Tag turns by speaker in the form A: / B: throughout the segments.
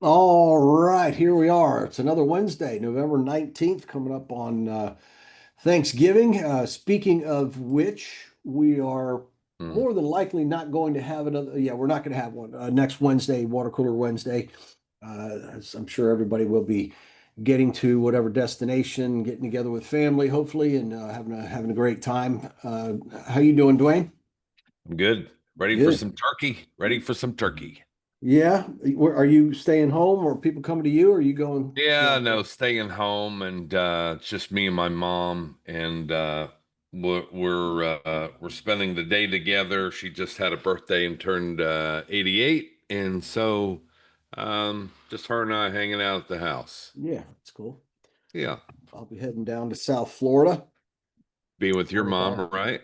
A: All right, here we are. It's another Wednesday, November 19th, coming up on Thanksgiving. Speaking of which, we are
B: Mm,
A: more than likely not going to have another. Yeah, we're not going to have one next Wednesday, Watercooler Wednesday. As I'm sure everybody will be getting to whatever destination, getting together with family, hopefully, and having a great time. How you doing, Dwayne?
B: I'm good. Ready for
A: Good.
B: some turkey? Ready for some turkey.
A: Yeah. Are you staying home, or people coming to you, or are you
B: Yeah,
A: going?
B: no, staying home and it's just me and my mom and we're spending the day together. She just had a birthday and turned 88, and so just her and I hanging out at the house.
A: Yeah, that's cool.
B: Yeah.
A: I'll be heading down to South Florida
B: Being with your
A: for
B: mom, right?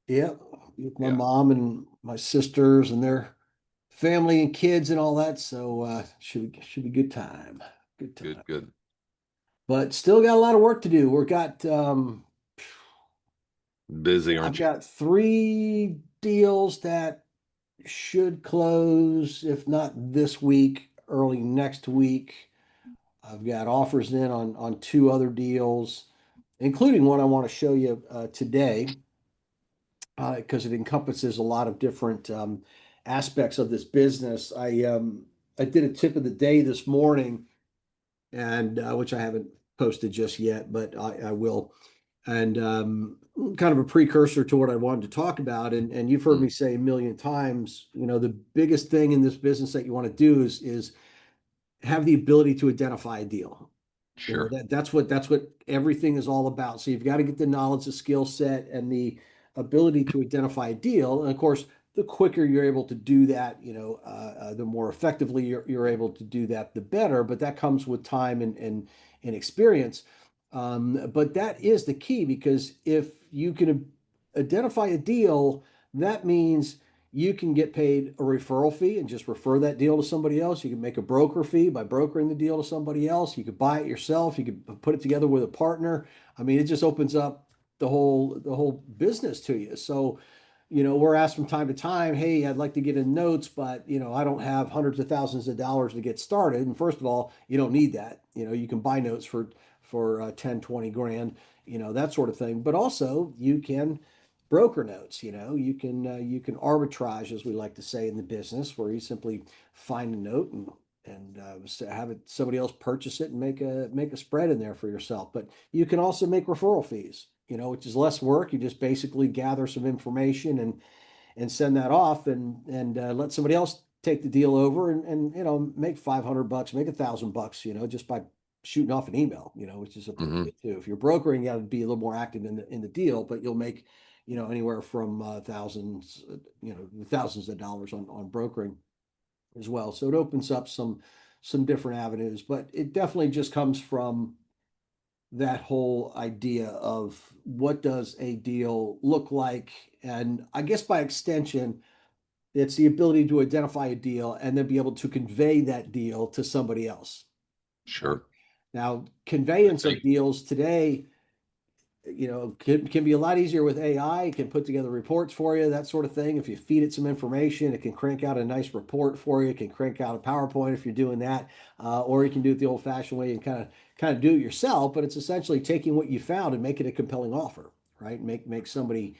A: yeah, with my
B: Yeah.
A: mom and my sisters and their family and kids and all that. So should be good time. Good time.
B: Good, good.
A: But still got a lot of work to do. We've got
B: Busy,
A: I've
B: aren't you?
A: got three deals that should close, if not this week, early next week. I've got offers in on two other deals, including one I want to show you today, because it encompasses a lot of different aspects of this business. I did a tip of the day this morning, and which I haven't posted just yet, but I will. And kind of a precursor to what I wanted to talk about. And you've heard
B: Mm,
A: me say a million times, the biggest thing in this business that you want to do is have the ability to identify a deal.
B: sure.
A: That's what everything is all about. So you've got to get the knowledge, the skill set, and the ability to identify a deal. And of course, the quicker you're able to do that, the more effectively you're able to do that, the better. But that comes with time and experience. But that is the key, because if you can identify a deal, that means you can get paid a referral fee and just refer that deal to somebody else. You can make a broker fee by brokering the deal to somebody else. You could buy it yourself. You could put it together with a partner. I mean, it just opens up the whole business to you. So, we're asked from time to time, hey, I'd like to get in notes, but I don't have hundreds of thousands of dollars to get started. And first of all, you don't need that. You can buy notes for 10, 20 grand, that sort of thing. But also you can broker notes. You can arbitrage, as we like to say in the business, where you simply find a note and have it somebody else purchase it and make a spread in there for yourself. But you can also make referral fees, which is less work. You just basically gather some information and send that off and let somebody else take the deal over and make $500, make $1,000, just by shooting off an email, which is a pretty
B: Hmm.
A: good too. If you're brokering, you got to be a little more active in the deal, but you'll make anywhere from thousands of dollars on brokering as well. So it opens up some different avenues, but it definitely just comes from that whole idea of what does a deal look like, and I guess by extension it's the ability to identify a deal and then be able to convey that deal to somebody else, right?
B: Sure.
A: Now,
B: I
A: conveyance of
B: think.
A: deals today, can be a lot easier with AI. It can put together reports for you, that sort of thing. If you feed it some information, it can crank out a nice report for you. It can crank out a PowerPoint if you're doing that, or you can do it the old-fashioned way and kind of do it yourself. But it's essentially taking what you found and make it a compelling offer, right? Make somebody,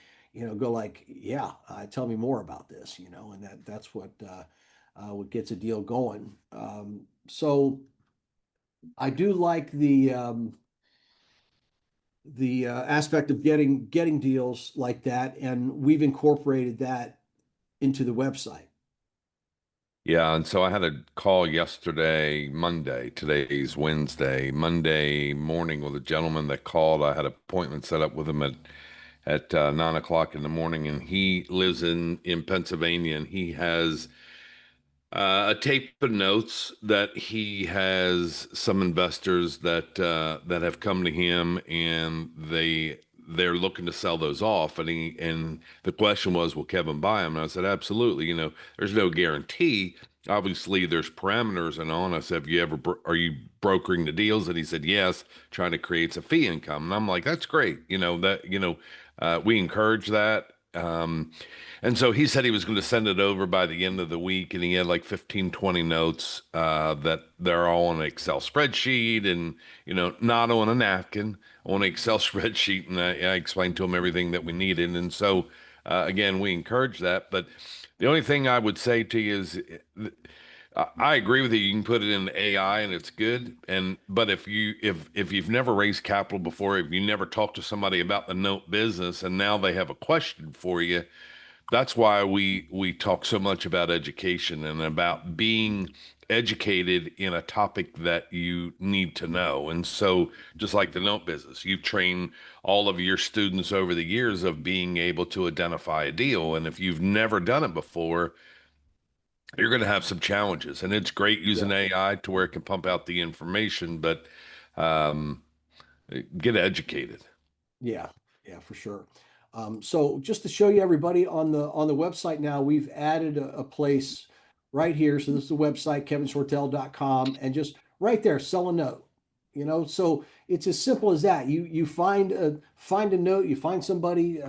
A: go like, yeah, tell me more about this, and that's what gets a deal going. So I do like the aspect of getting deals like that, and we've incorporated that into the website.
B: Yeah, and so I had a call yesterday, Monday. Today's Wednesday. Monday morning with a gentleman that called. I had an appointment set up with him at 9 o'clock in the morning, and he lives in Pennsylvania, and he has a tape of notes that he has some investors that have come to him, and they're looking to sell those off. And the question was, will Kevin buy them? And I said, absolutely. There's no guarantee. Obviously, there's parameters and all. And I said, are you brokering the deals? And he said, yes, trying to create a fee income. And I'm like, that's great. We encourage that. And so he said he was going to send it over by the end of the week, and he had like 15, 20 notes that they're all on an Excel spreadsheet and, not on a napkin, on an Excel spreadsheet. And I explained to him everything that we needed. And so, again, we encourage that. But the only thing I would say to you is I agree with you. You can put it in AI and it's good. But if you've never raised capital before, if you never talked to somebody about the note business and now they have a question for you, that's why we talk so much about education and about being educated in a topic that you need to know. And so just like the note business, you train all of your students over the years of being able to identify a deal. And if you've never done it before, you're going to have some challenges. And it's great
A: Yeah.
B: using AI to where it can pump out the information, but um, get educated.
A: Yeah, yeah, for sure. So just to show you everybody on the website now, we've added a place right here. So this is the website, kevinshortell.com, and just right there, sell a note. So it's as simple as that. You find a note, you find somebody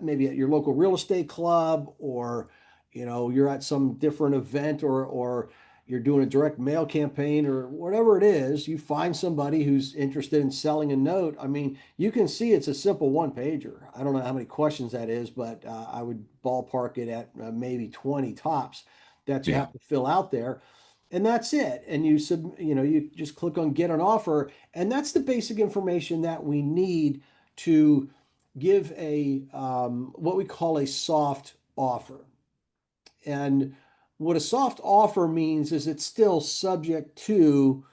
A: maybe at your local real estate club, or you're at some different event, or you're doing a direct mail campaign or whatever it is. You find somebody who's interested in selling a note. I mean, you can see it's a simple one pager. I don't know how many questions that is, but I would ballpark it at maybe 20 tops that you
B: Yeah.
A: have to fill out there. And that's it. And you just click on get an offer. And that's the basic information that we need to give a what we call a soft offer. And what a soft offer means is it's still subject to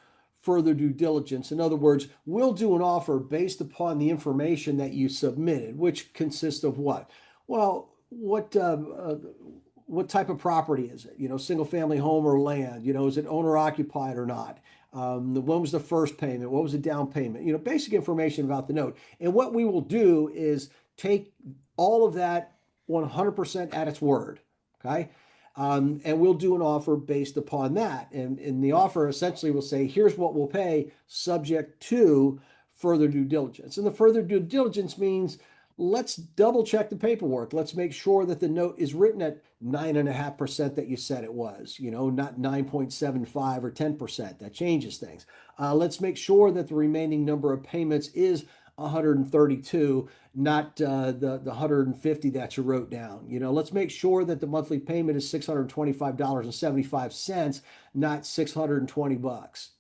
A: further due diligence. In other words, we'll do an offer based upon the information that you submitted, which consists of what? Well, what type of property is it? Single family home or land? Is it owner occupied or not? When was the first payment? What was the down payment? Basic information about the note. And what we will do is take all of that 100% at its word. Okay. And we'll do an offer based upon that. And in the offer, essentially, we'll say, here's what we'll pay subject to further due diligence. And the further due diligence means let's double check the paperwork. Let's make sure that the note is written at 9.5% that you said it was, not 9.75 or 10%. That changes things. Let's make sure that the remaining number of payments is 132, not the 150 that you wrote down. Let's make sure that the monthly payment is $625.75, not 620 bucks.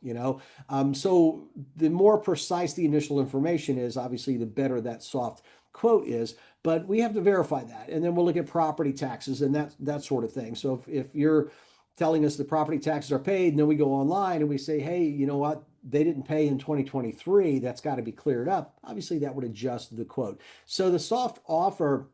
A: So the more precise the initial information is, obviously, the better that soft quote is. But we have to verify that, and then we'll look at property taxes and that sort of thing. So if you're telling us the property taxes are paid, and then we go online and we say, hey, you know what? They didn't pay in 2023. That's got to be cleared up. Obviously, that would adjust the quote. So the soft offer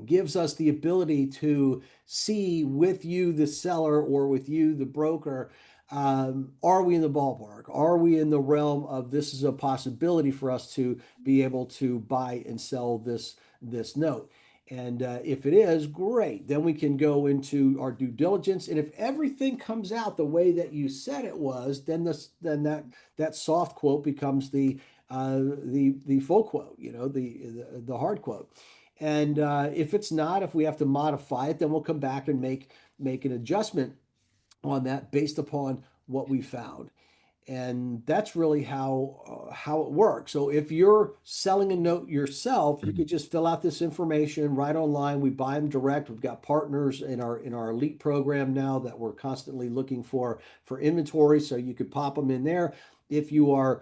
A: gives us the ability to see with you, the seller, or with you, the broker, are we in the ballpark? Are we in the realm of this is a possibility for us to be able to buy and sell this note? And if it is, great. Then we can go into our due diligence. And if everything comes out the way that you said it was, then that soft quote becomes the full quote, the hard quote. And if it's not, if we have to modify it, then we'll come back and make an adjustment on that based upon what we found. And that's really how it works. So if you're selling a note yourself, you could just fill out this information right online. We buy them direct. We've got partners in our elite program now that we're constantly looking for inventory. So you could pop them in there. If you are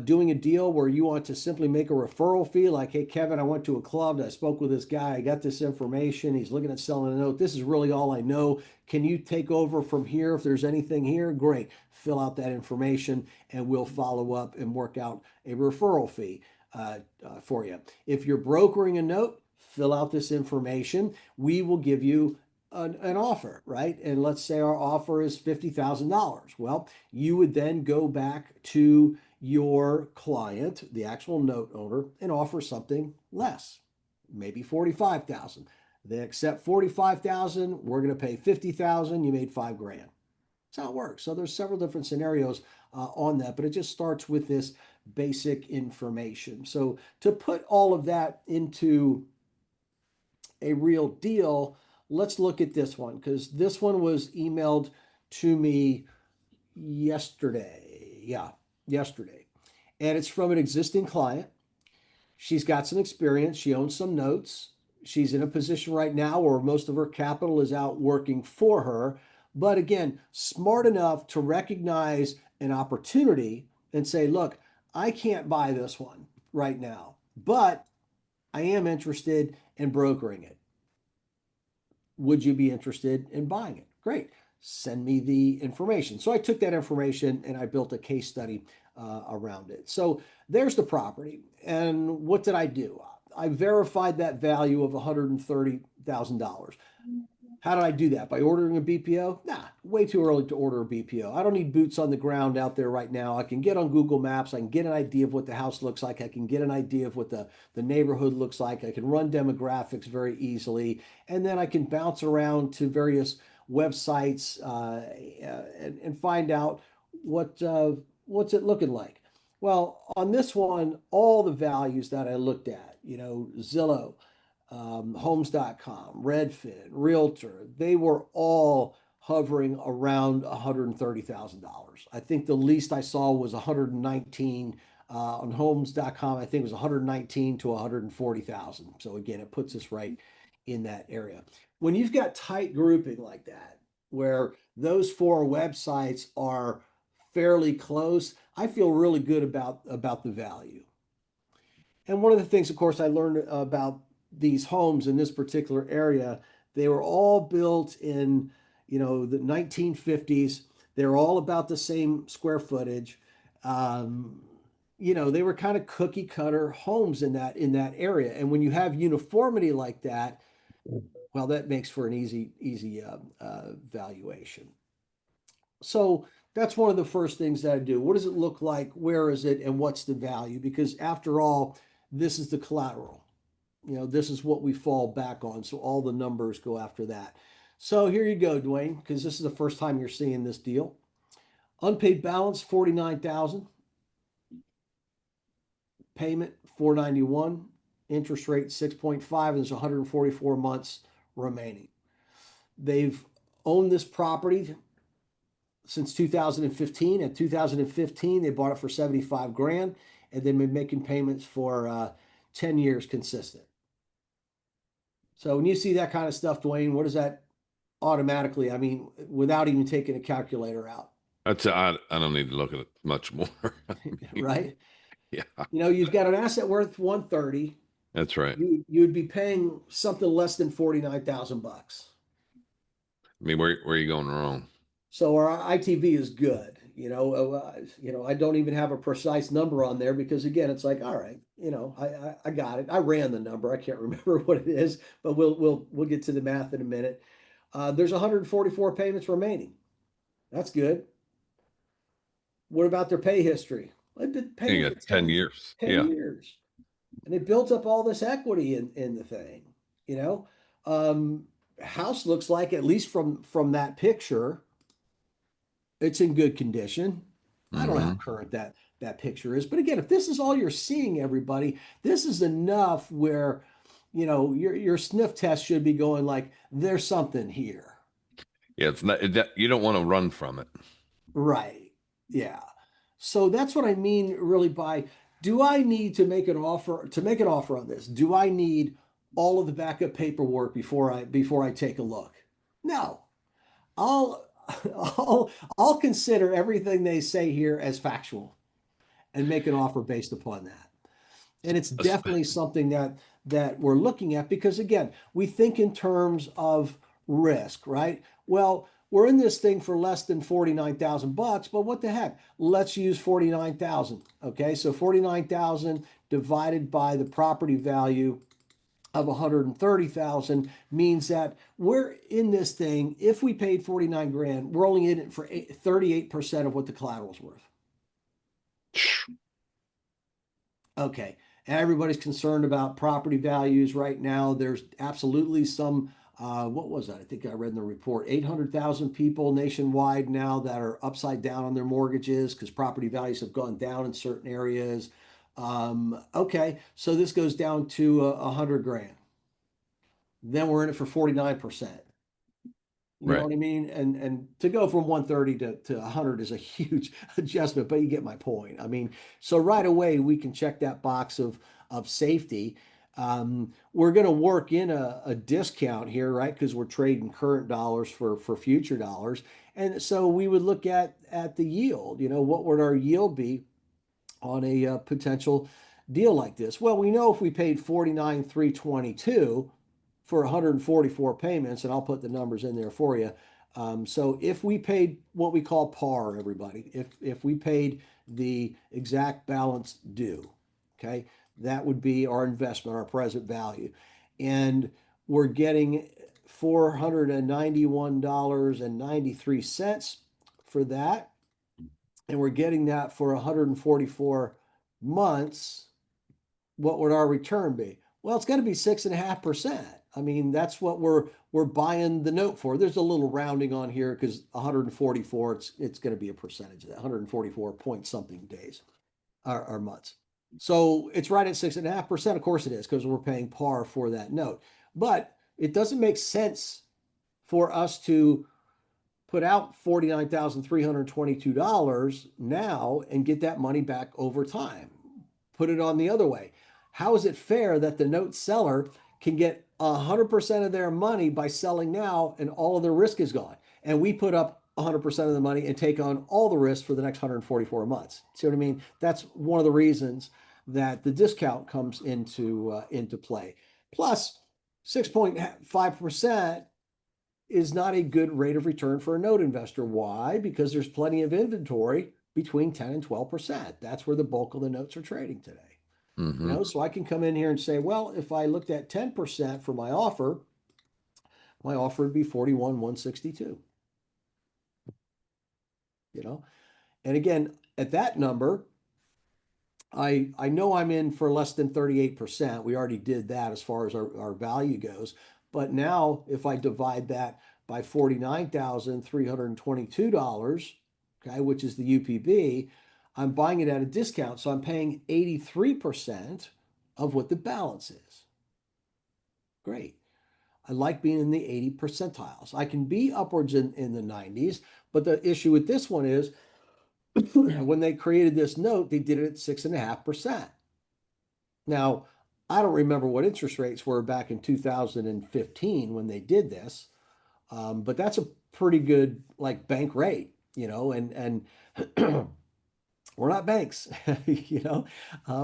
A: doing a deal where you want to simply make a referral fee, like, hey, Kevin, I went to a club, I spoke with this guy, I got this information, he's looking at selling a note, this is really all I know. Can you take over from here if there's anything here? Great. Fill out that information and we'll follow up and work out a referral fee for you. If you're brokering a note, fill out this information. We will give you an offer, right? And let's say our offer is $50,000. Well, you would then go back to your client, the actual note owner, and offer something less, maybe 45,000. They accept 45,000. We're going to pay 50,000. You made $5,000. That's how it works. So there's several different scenarios on that, but it just starts with this basic information. So to put all of that into a real deal, let's look at this one because this one was emailed to me yesterday. Yeah, yesterday. And it's from an existing client. She's got some experience. She owns some notes. She's in a position right now where most of her capital is out working for her. But again, smart enough to recognize an opportunity and say, look, I can't buy this one right now, but I am interested in brokering it. Would you be interested in buying it? Great. Send me the information. So I took that information and I built a case study around it. So there's the property. And what did I do? I verified that value of $130,000. How did I do that? By ordering a BPO? Nah, way too early to order a BPO. I don't need boots on the ground out there right now. I can get on Google Maps. I can get an idea of what the house looks like. I can get an idea of what the neighborhood looks like. I can run demographics very easily. And then I can bounce around to various websites and find out what's it looking like. Well, on this one, all the values that I looked at, Zillow, homes.com, Redfin, Realtor, they were all hovering around $130,000. I think the least I saw was 119 on homes.com. I think it was 119 to 140,000. So again, it puts us right in that area. When you've got tight grouping like that, where those four websites are fairly close, I feel really good about the value. And one of the things, of course, I learned about these homes in this particular area, they were all built in, the 1950s. They're all about the same square footage. Um, they were kind of cookie cutter homes in that area. And when you have uniformity like that, well, that makes for an easy valuation. So that's one of the first things that I do. What does it look like? Where is it? And what's the value? Because after all, this is the collateral. This is what we fall back on. So all the numbers go after that. So here you go, Dwayne, because this is the first time you're seeing this deal. Unpaid balance, 49,000. Payment, 491. Interest rate, 6.5. And there's 144 months remaining. They've owned this property since 2015. In 2015, they bought it for 75 grand, and they've been making payments for 10 years consistent. So when you see that kind of stuff, Dwayne, what does that automatically, I mean, without even taking a calculator out,
B: I don't need to look at it much more. I mean,
A: right?
B: yeah,
A: You've got an asset worth 130.
B: that's right.
A: You'd be paying something less than 49,000 bucks.
B: I mean, where are you going wrong?
A: So our ITV is good. I don't even have a precise number on there because again, it's like, all right, I got it. I ran the number. I can't remember what it is, but we'll get to the math in a minute. There's 144 payments remaining. That's good. What about their pay history? They've been
B: You
A: paying for
B: got 10
A: 10
B: years.
A: 10
B: Yeah.
A: years. And they built up all this equity in the thing, you know. Um, House looks like, at least from that picture, it's in good condition. I don't know how
B: Hmm.
A: current that picture is, but again, if this is all you're seeing, everybody, this is enough where your sniff test should be going like, there's something here.
B: Yeah, it's not you don't want to run from it.
A: Right. Yeah. So that's what I mean really by, do I need to make an offer on this? Do I need all of the backup paperwork before I take a look? No. I'll I'll consider everything they say here as factual and make an offer based upon that. And it's
B: Es-
A: definitely something that we're looking at because again, we think in terms of risk, right? Well, we're in this thing for less than 49,000 bucks, but what the heck? Let's use 49,000. Okay? So 49,000 divided by the property value of 130,000 means that we're in this thing. If we paid 49 grand, we're only in it for 38% of what the collateral's worth. Okay. And everybody's concerned about property values right now. There's absolutely some, what was that? I think I read in the report, 800,000 people nationwide now that are upside down on their mortgages because property values have gone down in certain areas. Okay. So this goes down to 100 grand. then we're in it for 49%. You know
B: Right.
A: what I mean? And to go from 130 to 100 is a huge adjustment, but you get my point. I mean, so right away we can check that box of safety. We're going to work in a discount here, right? Because we're trading current dollars for future dollars. And so we would look at the yield. You know, what would our yield be on a potential deal like this? Well, we know if we paid 49,322 for 144 payments, and I'll put the numbers in there for you. So if we paid what we call par, everybody, if we paid the exact balance due, okay, that would be our investment, our present value, and we're getting $491.93 for that, and we're getting that for 144 months. What would our return be? Well, it's going to be 6.5%. I mean, that's what we're buying the note for. There's a little rounding on here because 144, it's going to be a percentage of that, 144 point something days or months. So it's right at 6.5%. Of course it is because we're paying par for that note. But it doesn't make sense for us to put out $49,322 now and get that money back over time. Put it on the other way. How is it fair that the note seller can get 100% of their money by selling now and all of their risk is gone? And we put up 100% of the money and take on all the risk for the next 144 months. See what I mean? That's one of the reasons that the discount comes into play. Plus, 6.5% is not a good rate of return for a note investor. Why? Because there's plenty of inventory between 10 and 12%. That's where the bulk of the notes are trading today. You
B: Mm-hmm.
A: know, so I can come in here and say, well, if I looked at 10% for my offer would be 41,162, you know. And again, at that number, I know I'm in for less than 38%. We already did that as far as our value goes. But now if I divide that by $49,322, okay, which is the UPB, I'm buying it at a discount. So I'm paying 83% of what the balance is. Great. I like being in the 80 percentiles. I can be upwards in the 90s, but the issue with this one is when they created this note, they did it at 6.5%. Now, I don't remember what interest rates were back in 2015 when they did this, but that's a pretty good like bank rate, you know, and we're not banks, you know,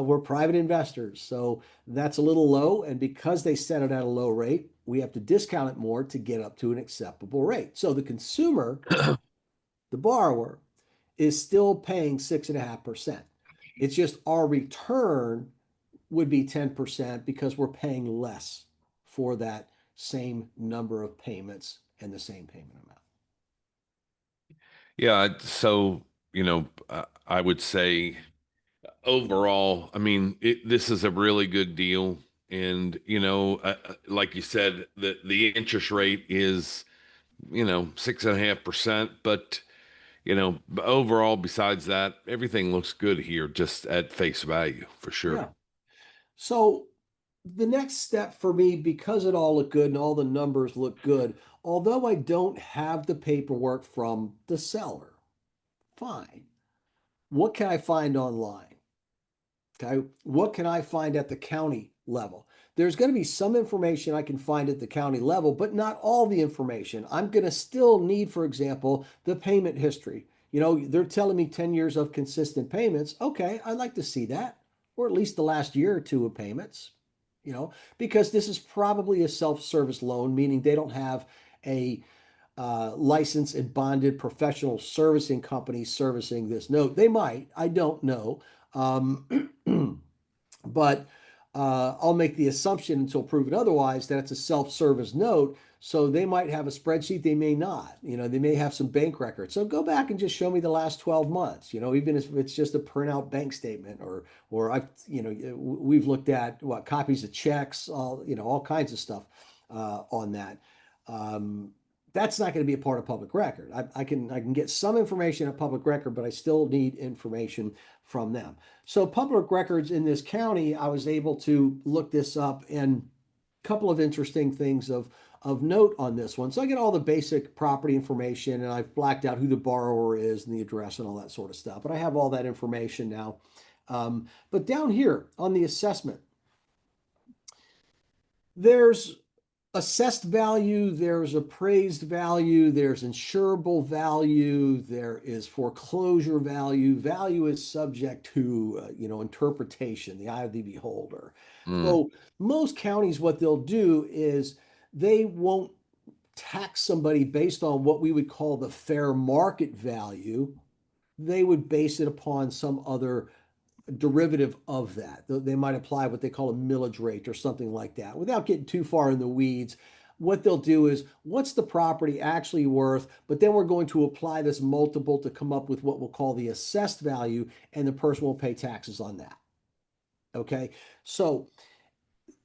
A: we're private investors. So that's a little low. And because they set it at a low rate, we have to discount it more to get up to an acceptable rate. So the consumer, the borrower, is still paying 6.5%. It's just our return would be 10% because we're paying less for that same number of payments and the same payment amount.
B: Yeah. So, I would say overall, I mean, this is a really good deal. And, like you said, the interest rate is, 6.5%. But, overall, besides that, everything looks good here, just at face value for sure.
A: Yeah. So the next step for me, because it all looked good and all the numbers look good, although I don't have the paperwork from the seller, fine. What can I find online? Okay. What can I find at the county level? There's going to be some information I can find at the county level, but not all the information. I'm going to still need, for example, the payment history. You know, they're telling me 10 years of consistent payments. Okay, I'd like to see that, or at least the last year or two of payments, you know, because this is probably a self-service loan, meaning they don't have a licensed and bonded professional servicing company servicing this note. They might, I don't know. But I'll make the assumption until proven otherwise that it's a self-service note. So they might have a spreadsheet, they may not. You know, they may have some bank records. So go back and just show me the last 12 months. You know, even if it's just a printout bank statement, or I've we've looked at what copies of checks, all kinds of stuff on that. Um, that's not going to be a part of public record. I can get some information at public record, but I still need information from them. So public records in this county, I was able to look this up, and couple of interesting things of note on this one. So I get all the basic property information, and I've blacked out who the borrower is and the address and all that sort of stuff. But I have all that information now. But down here on the assessment, there's assessed value, there's appraised value, there's insurable value, there is foreclosure value. Value is subject to, interpretation, the eye of the beholder.
B: Mm,
A: So most counties, what they'll do is they won't tax somebody based on what we would call the fair market value. They would base it upon some other derivative of that. They might apply what they call a millage rate or something like that. Without getting too far in the weeds, what they'll do is, what's the property actually worth? But then we're going to apply this multiple to come up with what we'll call the assessed value, and the person will pay taxes on that. Okay. So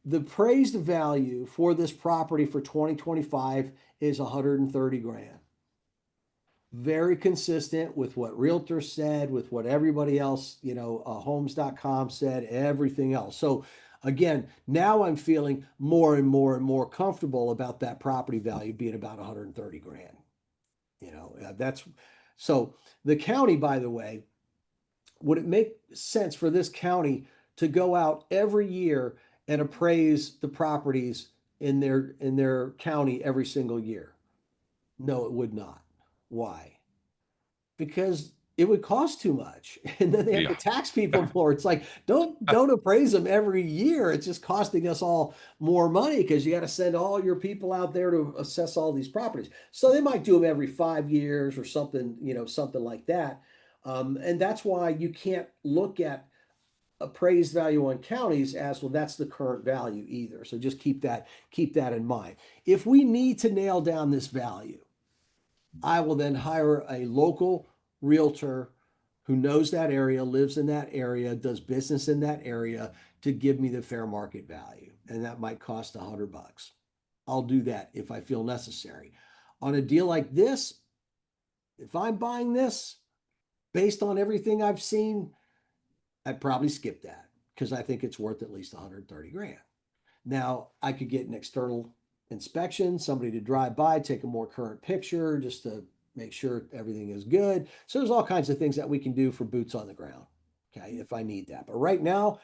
A: the appraised value for this property for 2025 is 130 grand. Very consistent with what realtors said, with what everybody else, homes.com said, everything else. So again, now I'm feeling more and more and more comfortable about that property value being about 130 grand. That's so the county, by the way, would it make sense for this county to go out every year and appraise the properties in their county every single year? No, it would not. Why? Because it would cost too much, and then they have to
B: yeah.
A: tax people more. It's like, don't appraise them every year. It's just costing us all more money because you got to send all your people out there to assess all these properties. So they might do them every 5 years or something, something like that. And that's why you can't look at appraised value on counties as, well, that's the current value either. So just keep that in mind. If we need to nail down this value, I will then hire a local realtor who knows that area, lives in that area, does business in that area, to give me the fair market value. And that might cost $100. I'll do that if I feel necessary. On a deal like this, if I'm buying this based on everything I've seen, I'd probably skip that because I think it's worth at least 130 grand. Now, I could get an external inspection, somebody to drive by, take a more current picture just to make sure everything is good. So there's all kinds of things that we can do for boots on the ground, okay, if I need that. But right now,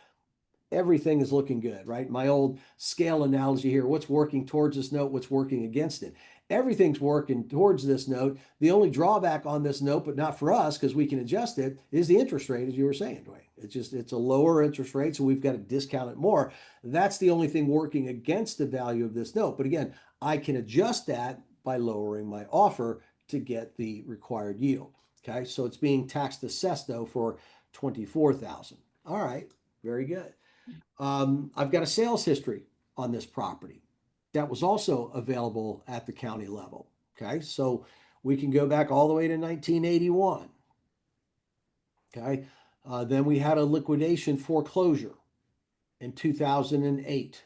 A: everything is looking good, right? My old scale analogy here, what's working towards this note, what's working against it. Everything's working towards this note. The only drawback on this note, but not for us because we can adjust it, is the interest rate, as you were saying, Dwayne. It's a lower interest rate, so we've got to discount it more. That's the only thing working against the value of this note. But again, I can adjust that by lowering my offer to get the required yield. Okay, so it's being tax assessed though for 24,000. All right, very good. I've got a sales history on this property that was also available at the county level. Okay, so we can go back all the way to 1981. Okay, then we had a liquidation foreclosure in 2008.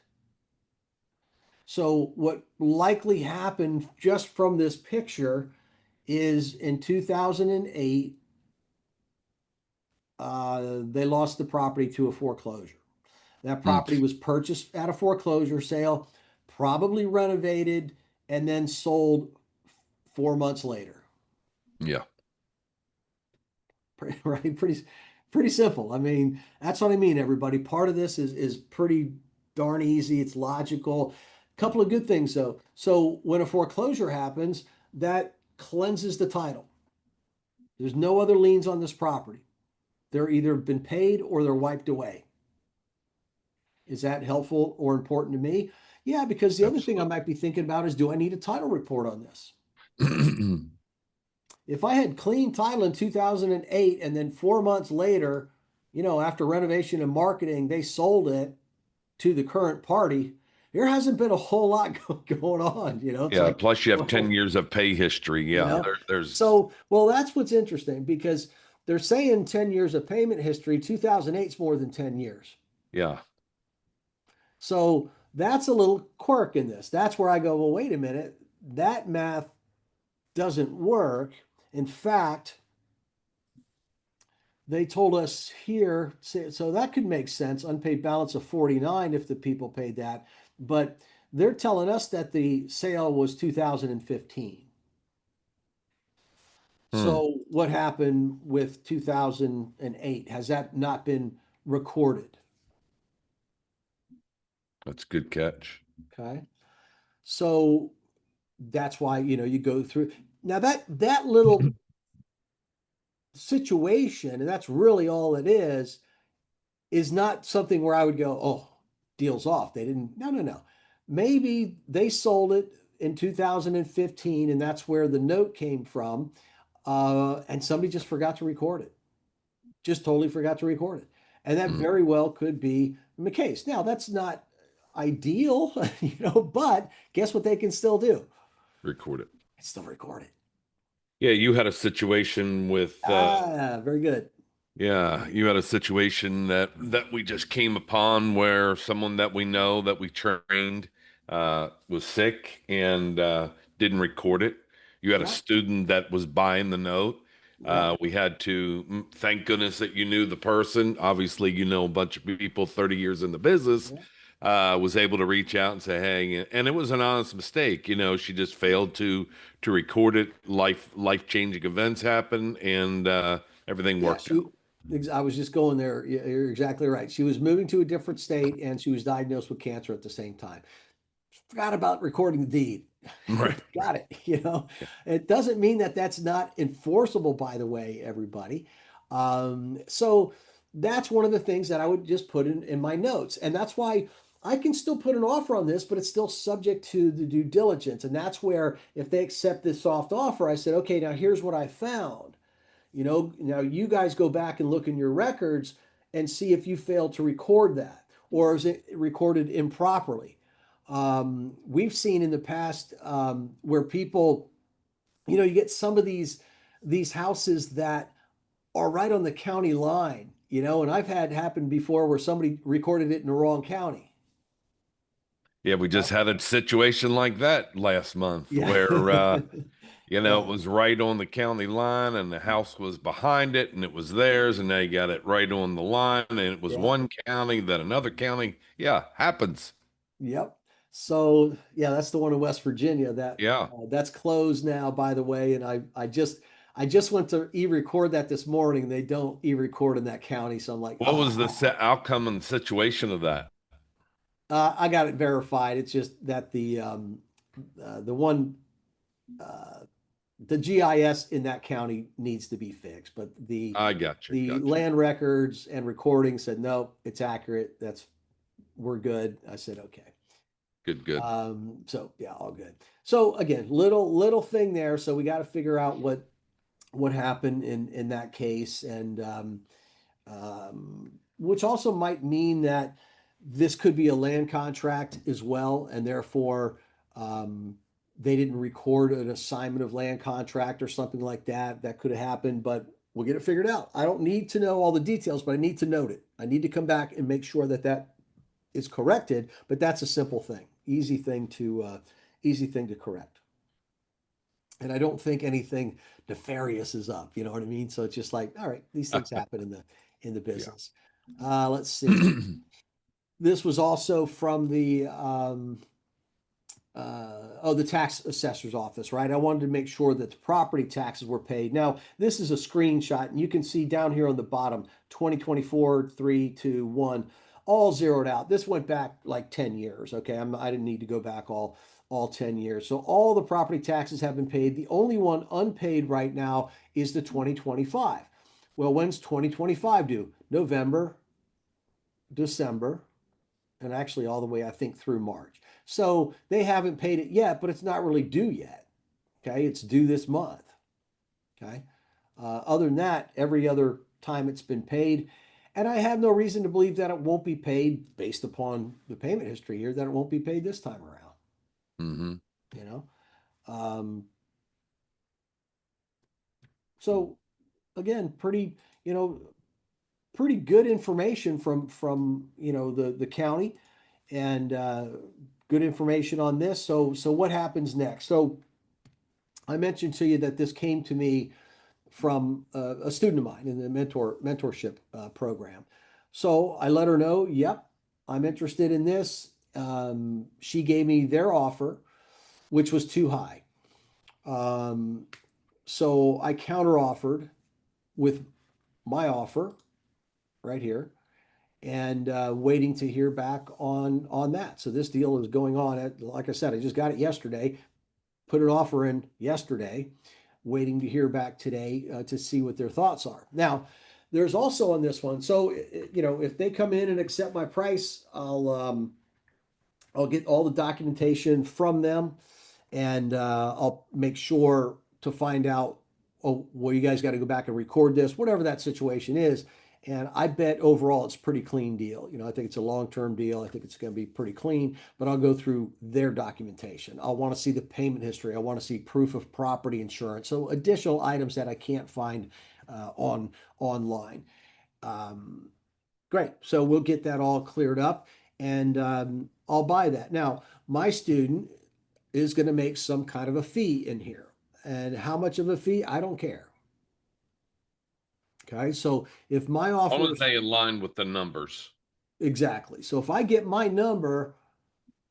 A: So what likely happened just from this picture is in 2008, they lost the property to a foreclosure. That
B: Mm,
A: property was purchased at a foreclosure sale, probably renovated, and then sold 4 months later.
B: yeah.
A: Right? Pretty simple. I mean, that's what I mean, everybody. Part of this is pretty darn easy. It's logical. A couple of good things though. So when a foreclosure happens, that cleanses the title. There's no other liens on this property. They're either been paid or they're wiped away. Is that helpful or important to me? Yeah, because the other thing I
B: Absolutely.
A: might be thinking about is, do I need a title report on this? If I had clean title in 2008 and then 4 months later, after renovation and marketing, they sold it to the current party, there hasn't been a whole lot going on. It's
B: Yeah.
A: like,
B: Plus, you have 10
A: well,
B: years of pay history.
A: you
B: Yeah.
A: know,
B: There's,
A: so, well, that's what's interesting because they're saying 10 years of payment history. 2008 is more than 10 years.
B: yeah.
A: So that's a little quirk in this. That's where I go, well, wait a minute. That math doesn't work. In fact, they told us here, so that could make sense. Unpaid balance of 49 if the people paid that. But They're telling us that the sale was 2015.
B: Hmm.
A: So what happened with 2008? Has that not been recorded?
B: That's a good catch.
A: Okay. So that's why, you go through. Now that little situation, and that's really all it is not something where I would go, oh, deal's off. They didn't, no, no, no. Maybe they sold it in 2015, and that's where the note came from. And somebody just forgot to record it, just totally forgot to record it. And that
B: Hmm.
A: very well could be the case. Now, that's not ideal, but guess what they can still do?
B: Record it.
A: It's still record it.
B: Yeah, you had a situation with
A: Ah, very good.
B: yeah, you had a situation that we just came upon where someone that we know that we trained was sick and didn't record it. You had a
A: Yep,
B: student that was buying the note.
A: yep,
B: We had to thank goodness that you knew the person. Obviously, you know a bunch of people 30 years in the business.
A: yep.
B: Was able to reach out and say, "Hey," and it was an honest mistake. You know, she just failed to record it. Life-changing events happen, and everything
A: Yeah,
B: worked out.
A: I was just going there. You're exactly right. She was moving to a different state and she was diagnosed with cancer at the same time. Forgot about recording the deed.
B: Right.
A: Got it.
B: Yeah.
A: It doesn't mean that that's not enforceable, by the way, everybody. So that's one of the things that I would just put in my notes. And that's why I can still put an offer on this, but it's still subject to the due diligence. And that's where if they accept this soft offer, I said, okay, now here's what I found. Now you guys go back and look in your records and see if you failed to record that or is it recorded improperly. We've seen in the past where people, you get some of these houses that are right on the county line, and I've had happen before where somebody recorded it in the wrong county.
B: Yeah, we
A: You
B: just
A: know?
B: had a situation like that last month
A: Yeah.
B: where it
A: Yeah.
B: was right on the county line and the house was behind it and it was theirs and they got it right on the line and it was
A: Yeah.
B: one county, then another county. Yeah, happens.
A: Yep. So yeah, that's the one in West Virginia
B: Yeah.
A: that's closed now, by the way. And I just went to e-record that this morning. They don't e-record in that county, so I'm like,
B: What was the
A: oh,
B: outcome and situation of that?
A: I got it verified. It's just that the one uh, the GIS in that county needs to be fixed, but the
B: I got you.
A: the
B: Got you.
A: land records and recording said no, it's accurate. We're good. I said okay.
B: Good, good.
A: So yeah, all good. So again, little thing there. So we got to figure out what happened in that case, and which also might mean that this could be a land contract as well, and therefore they didn't record an assignment of land contract or something like that. That could have happened, but we'll get it figured out. I don't need to know all the details, but I need to note it. I need to come back and make sure that is corrected, but that's a simple thing, easy thing to correct. And I don't think anything nefarious is up. You know what I mean? So it's just like, all right, these things happen in the
B: Yeah.
A: business. Let's see. This was also from the tax assessor's office, right? I wanted to make sure that the property taxes were paid. Now, this is a screenshot, and you can see down here on the bottom, 2024, 3, 2, 1, all zeroed out. This went back like 10 years. Okay. I didn't need to go back all 10 years. So all the property taxes have been paid. The only one unpaid right now is the 2025. Well, when's 2025 due? November, December, and actually all the way, I think, through March. So they haven't paid it yet, but it's not really due yet. Okay. It's due this month. Okay. Other than that, every other time it's been paid. And I have no reason to believe that it won't be paid based upon the payment history here, that it won't be paid this time around,
B: Hmm.
A: you know? Um, so again, you know, pretty good information from the county and good information on this. So what happens next? So I mentioned to you that this came to me from a student of mine in the mentorship program. So I let her know, yep, I'm interested in this. She gave me their offer, which was too high. Um, so I counter offered with my offer right here and waiting to hear back on that. So this deal is going on at, like I said, I just got it yesterday, put an offer in yesterday, waiting to hear back today to see what their thoughts are. Now, there's also on this one. So, if they come in and accept my price, I'll get all the documentation from them and I'll make sure to find out, oh, well, you guys got to go back and record this, whatever that situation is. And I bet overall it's a pretty clean deal. I think it's a long-term deal. I think it's going to be pretty clean, but I'll go through their documentation. I'll want to see the payment history. I want to see proof of property insurance. So additional items that I can't find online. Um, Great. So we'll get that all cleared up and I'll buy that. Now, my student is going to make some kind of a fee in here. And how much of a fee? I don't care. Okay. So if my
B: All
A: offer
B: as
A: is
B: they align with the numbers.
A: exactly. So if I get my number,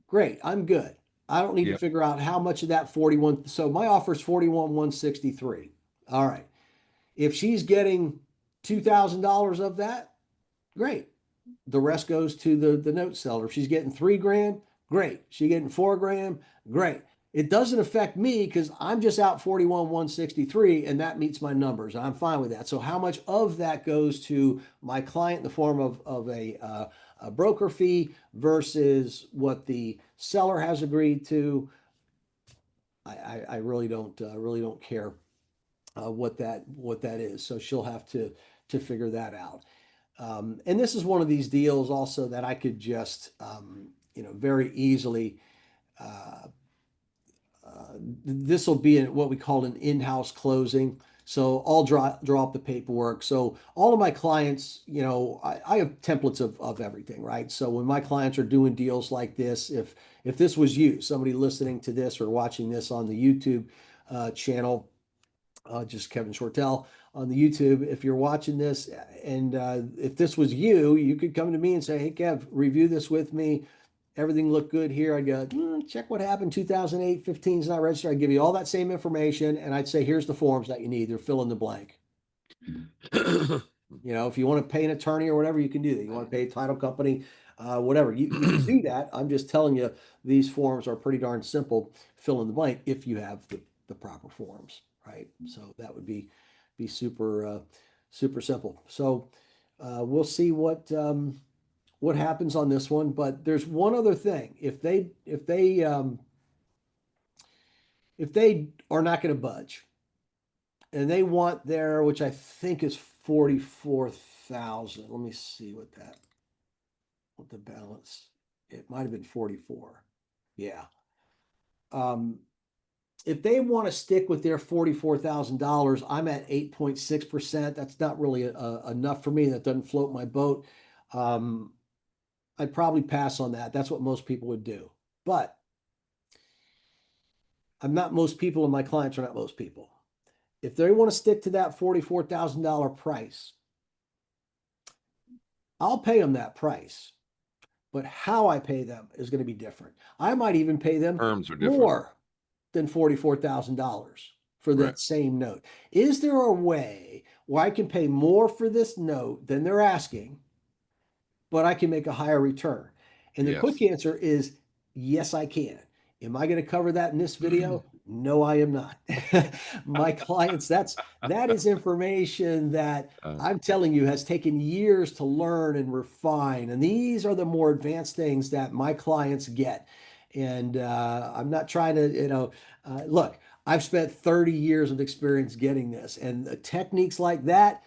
A: great, I'm good. I don't need to
B: Yeah.
A: figure out how much of that 41. So my offer is 41,163. All right. If she's getting $2,000 of that, great. The rest goes to the note seller. If she's getting 3 grand, great. She getting 4 grand, great. It doesn't affect me because I'm just out 41,163 and that meets my numbers. I'm fine with that. So how much of that goes to my client in the form of a broker fee versus what the seller has agreed to? I really don't care what that is. So she'll have to figure that out. And this is one of these deals also that I could just, very easily. Uh, this will be what we call an in-house closing. So I'll draw up the paperwork. So all of my clients, I have templates of everything, right? So when my clients are doing deals like this, if this was you, somebody listening to this or watching this on the YouTube channel, just Kevin Shortell on the YouTube. If you're watching this and if this was you, you could come to me and say, hey, Kev, review this with me. Everything looked good here. I'd go, check what happened 2008, 15 is not registered. I'd give you all that same information and I'd say, here's the forms that you need. They're fill in the blank. If you want to pay an attorney or whatever, you can do that. You want to pay a title company, whatever. You can do that. I'm just telling you, these forms are pretty darn simple. Fill in the blank if you have the proper forms, right? So that would be super simple. So we'll see what happens on this one. But there's one other thing. If they are not going to budge and they want their, which I think is 44,000. Let me see what the balance. It might have been 44. Yeah. Um, if they want to stick with their $44,000, I'm at 8.6%. That's not really enough for me. That doesn't float my boat. Um, I'd probably pass on that. That's what most people would do. But I'm not most people, and my clients are not most people. If they want to stick to that $44,000 price, I'll pay them that price. But how I pay them is going to be different. I might even pay them
B: Terms are different.
A: more than $44,000 for
B: Right.
A: that same note. Is there a way where I can pay more for this note than they're asking, but I can make a higher return? And the quick
B: Yes.
A: answer is yes, I can. Am I going to cover that in this video? No, I am not. My clients, that is information that
B: Uh,
A: I'm telling you has taken years to learn and refine. And these are the more advanced things that my clients get. And I'm not trying to, look, I've spent 30 years of experience getting this. And the techniques like that,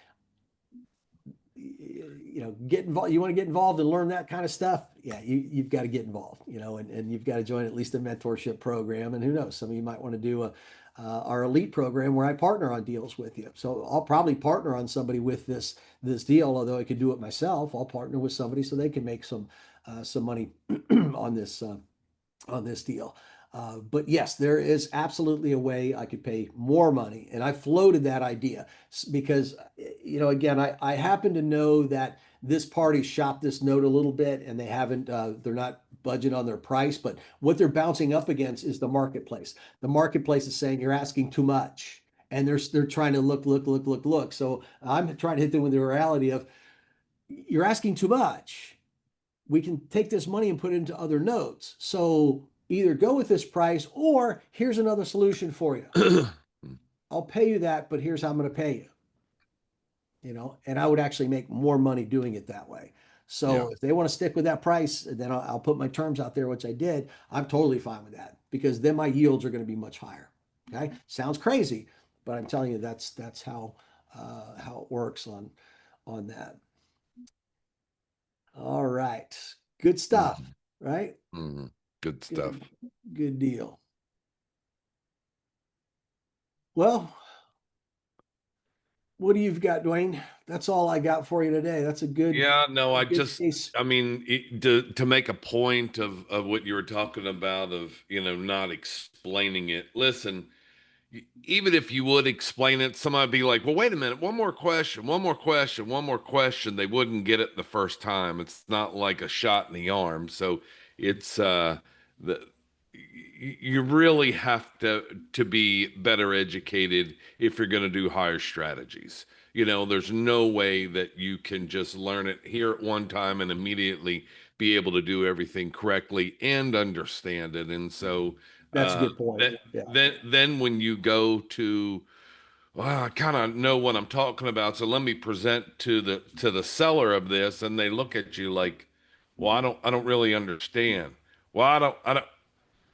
A: get involved. You want to get involved and learn that kind of stuff. Yeah, you've got to get involved, and you've got to join at least a mentorship program. And who knows, some of you might want to do our elite program where I partner on deals with you. So I'll probably partner on somebody with this deal, although I could do it myself. I'll partner with somebody so they can make some money on this deal. But yes, there is absolutely a way I could pay more money. And I floated that idea because, again, I happen to know that this party shopped this note a little bit and they're not budget on their price, but what they're bouncing up against is the marketplace. The marketplace is saying you're asking too much, and they're trying to look. So I'm trying to hit them with the reality of you're asking too much. We can take this money and put it into other notes. So either go with this price or here's another solution for you. I'll pay you that, but here's how I'm going to pay you. And I would actually make more money doing it that way.
B: Yeah.
A: So if they want to stick with that price, then I'll put my terms out there, which I did. I'm totally fine with that because then my yields are going to be much higher. Okay, sounds crazy, but I'm telling you that's how it works on that. All right, good stuff,
B: Mhm.
A: right?
B: Mhm. Good stuff.
A: Good, good deal. Well, what do you've got, Dwayne? That's all I got for you today. That's
B: Yeah, no,
A: a
B: I
A: good
B: just,
A: case.
B: I mean, to make a point of what you were talking about of, not explaining it. Listen, even if you would explain it, somebody would be like, well, wait a minute, one more question, one more question, one more question. They wouldn't get it the first time. It's not like a shot in the arm. So it's the you really have to be better educated if you're going to do higher strategies. There's no way that you can just learn it here at one time and immediately be able to do everything correctly and understand it. And so
A: That's a good point.
B: that
A: Yeah.
B: then when you go to, well, I kind of know what I'm talking about, so let me present to the seller of this, and they look at you like, well, I don't really understand. Well,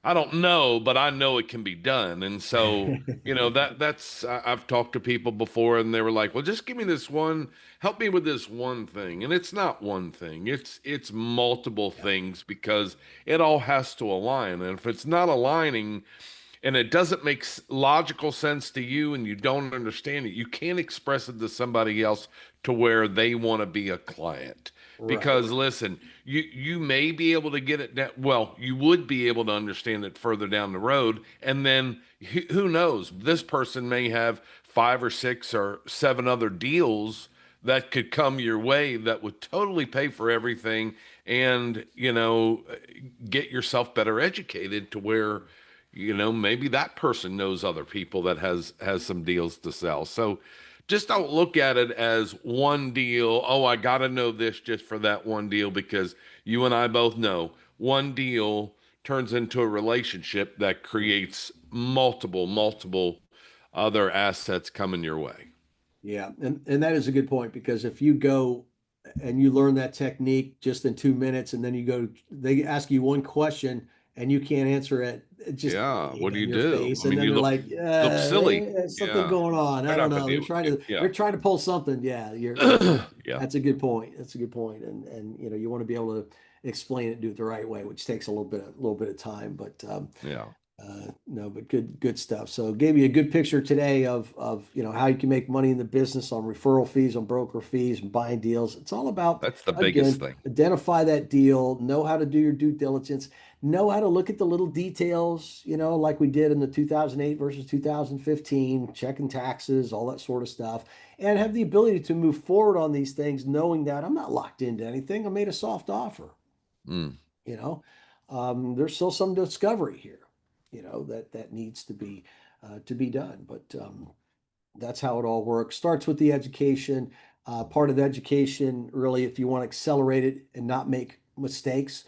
B: I don't know, but I know it can be done. And so, I've talked to people before and they were like, "Well, just give me this one, help me with this one thing." And it's not one thing. It's multiple
A: Yeah.
B: things because it all has to align. And if it's not aligning, and it doesn't make logical sense to you and you don't understand it, you can't express it to somebody else to where they want to be a client.
A: Right.
B: Because listen, you may be able to get it down, well, you would be able to understand it further down the road, and then who knows? This person may have 5 or 6 or 7 other deals that could come your way that would totally pay for everything, and get yourself better educated to where maybe that person knows other people that has some deals to sell. So just don't look at it as one deal. Oh, I got to know this just for that one deal, because you and I both know one deal turns into a relationship that creates multiple other assets coming your way.
A: Yeah, and that is a good point because if you go and you learn that technique just in 2 minutes, and then they ask you one question and you can't answer it, it just
B: Yeah,
A: egg
B: what do
A: on
B: you
A: your
B: do?
A: face,
B: I
A: and
B: mean,
A: then
B: you
A: they're
B: look
A: like,
B: look silly.
A: there's something
B: Yeah,
A: going on. I
B: they're
A: don't
B: not going
A: know.
B: to
A: They're
B: deal with
A: trying
B: you.
A: to
B: Yeah,
A: they're trying to pull something. Yeah, you're
B: yeah,
A: that's a good point. That's a good point, and you want to be able to explain it, do it the right way, which takes a little bit of time, but
B: yeah.
A: no, but good stuff. So it gave you a good picture today of how you can make money in the business on referral fees, on broker fees, and buying deals. It's all about,
B: That's the biggest
A: again,
B: thing.
A: identify that deal, know how to do your due diligence, know how to look at the little details, like we did in the 2008 versus 2015, checking taxes, all that sort of stuff, and have the ability to move forward on these things, knowing that I'm not locked into anything. I made a soft offer.
B: Mm,
A: you know there's still some discovery here that needs to be done, but that's how it all works. Starts with the education. Part of the education, really, if you want to accelerate it and not make mistakes,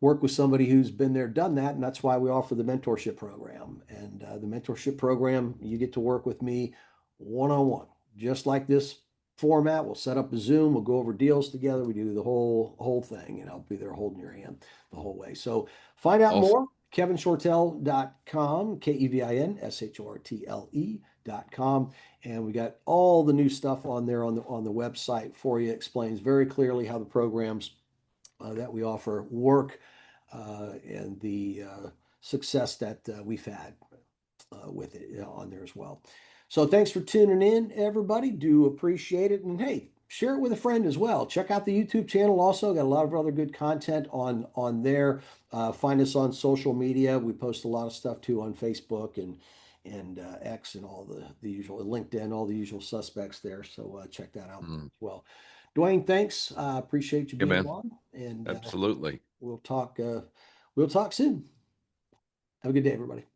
A: work with somebody who's been there, done that. And that's why we offer the mentorship program. And the mentorship program, you get to work with me one on one, just like this format. We'll set up a Zoom, we'll go over deals together, we do the whole thing, and I'll be there holding your hand the whole way. So find out
B: awesome.
A: more, kevinshortell.com, kevinshortle.com. And we got all the new stuff on there on the website for you. It explains very clearly how the programs that we offer work, and the success that we've had with it on there as well. So thanks for tuning in, everybody. Do appreciate it. And hey, share it with a friend as well. Check out the YouTube channel. Also, got a lot of other good content on there. Find us on social media. We post a lot of stuff too on Facebook and X and all the usual, LinkedIn, all the usual suspects there. So check that out
B: Mm.
A: as well. Dwayne, thanks. Appreciate you
B: Yeah,
A: being
B: man.
A: on, and
B: Absolutely.
A: we'll talk soon. Have a good day, everybody.